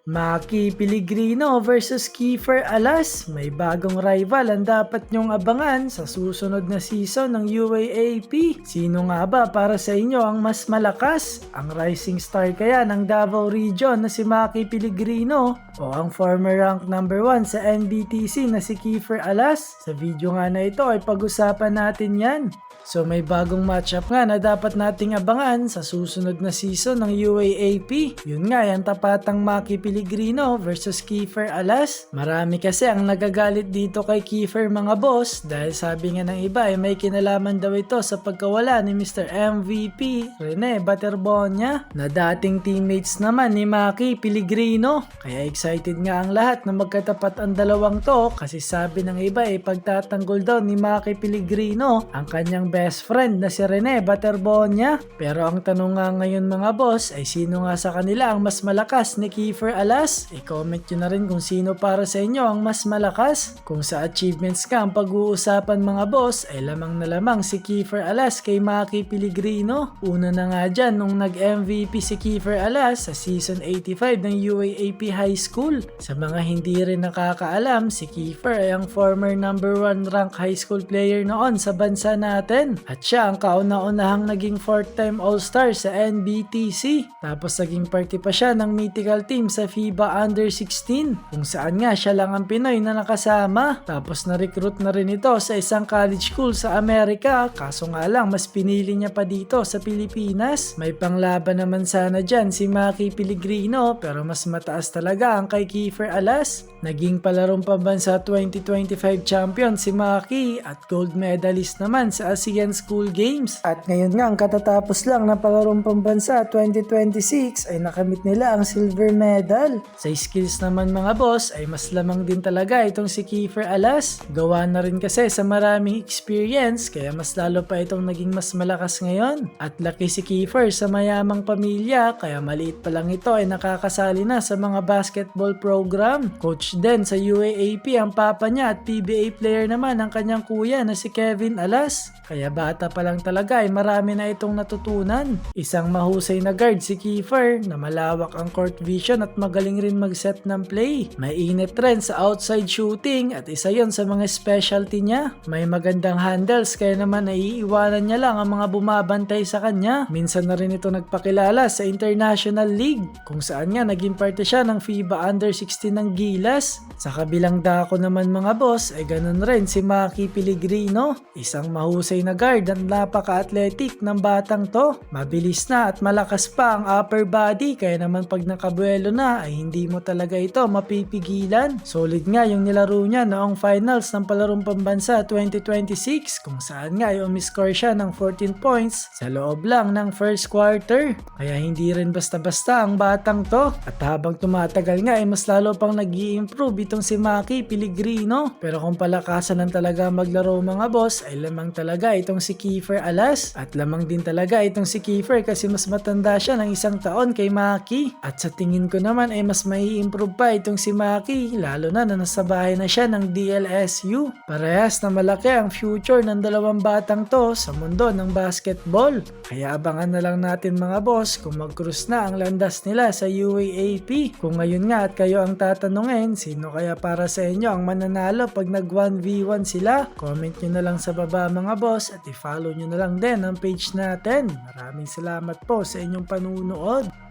Maki Pellegrino versus Kiefer Alas. May bagong rival ang dapat nyong abangan sa susunod na season ng UAAP. Sino nga ba para sa inyo ang mas malakas? Ang rising star kaya ng Davao Region na si Maki Pellegrino o ang former rank number 1 sa NBTC na si Kiefer Alas? Sa video nga na ito ay pag-usapan natin yan. So may bagong matchup nga na dapat nating abangan sa susunod na season ng UAAP. Yun nga, yung tapatang Maki Pellegrino versus Kiefer Alas. Marami kasi ang nagagalit dito kay Kiefer mga boss dahil sabi nga ng iba ay may kinalaman daw ito sa pagkawala ni Mr. MVP Rene Baterbonia na dating teammates naman ni Maki Pellegrino. Kaya excited nga ang lahat na magkatapat ang dalawang to kasi sabi ng iba ay pagtatanggol daw ni Maki Pellegrino ang kanyang best friend na si Rene Baterbonia. Pero ang tanong nga ngayon mga boss ay sino nga sa kanila ang mas malakas ni Kiefer Alas? I-comment nyo na rin kung sino para sa inyo ang mas malakas. Kung sa achievements ka ang pag-uusapan mga boss ay lamang na lamang si Kiefer Alas kay Maki Pellegrino. Una na nga dyan nung nag-MVP si Kiefer Alas sa season 85 ng UAAP High School. Sa mga hindi rin nakakaalam, si Kiefer ay ang former number 1 rank high school player noon sa bansa natin. At siya ang kauna-unahang naging 4th time All-Star sa NBTC. Tapos naging party pa siya ng mythical team sa FIBA Under-16 kung saan nga siya lang ang Pinoy na nakasama. Tapos na-recruit na rin ito sa isang college school sa Amerika, kaso nga lang mas pinili niya pa dito sa Pilipinas. May panglaban naman sana dyan si Maki Pellegrino pero mas mataas talaga ang kay Kiefer Alas. Naging palarong pambansa 2025 champion si Maki at gold medalist naman sa ASEAN School Games. At ngayon nga ang katatapos lang na palarong pambansa 2026 ay nakamit nila ang silver medal. Sa skills naman mga boss ay mas lamang din talaga itong si Kiefer Alas. Gawa na rin kasi sa maraming experience kaya mas lalo pa itong naging mas malakas ngayon. At laki si Kiefer sa mayamang pamilya kaya maliit pa lang ito ay nakakasali na sa mga basketball program. Coach din sa UAAP ang papa niya at PBA player naman ang kanyang kuya na si Kevin Alas. Kaya bata pa lang talaga ay marami na itong natutunan. Isang mahusay na guard si Kiefer na malawak ang court vision at magaling rin mag-set ng play. May init rin sa outside shooting at isa yon sa mga specialty niya. May magandang handles kaya naman naiiwanan niya lang ang mga bumabantay sa kanya. Minsan na rin ito nagpakilala sa International League kung saan nga naging parte siya ng FIBA Under-16 ng Gilas. Sa kabilang dako naman mga boss ay ganun rin si Maki Pellegrino. Isang mahusay na guard at napaka-athletic ng batang to. Mabilis na at malakas pa ang upper body kaya naman pag nakabuelo na ay hindi mo talaga ito mapipigilan. Solid nga yung nilaro niya noong finals ng palarong pambansa 2026 kung saan nga ay umiscore siya ng 14 points sa loob lang ng first quarter. Kaya hindi rin basta-basta ang batang to. At habang tumatagal nga ay mas lalo pang nag-i-improve itong si Maki Pellegrino. Pero kung palakasan ng talaga maglaro mga boss ay lamang talaga itong si Kiefer Alas. At lamang din talaga itong si Kiefer kasi mas matanda siya ng 1 taon kay Maki. At sa tingin ko naman ay mas mai-improve pa itong si Maki lalo na nasa bahay na siya ng DLSU. Parehas na malaki ang future ng dalawang batang to sa mundo ng basketball. Kaya abangan na lang natin mga boss kung mag-cruise na ang landas nila sa UAAP. Kung ngayon nga at kayo ang tatanungin, sino kaya para sa inyo ang mananalo pag nag 1v1 sila? Comment nyo na lang sa baba mga boss at i-follow nyo na lang din ang page natin. Maraming salamat po sa inyong panunood.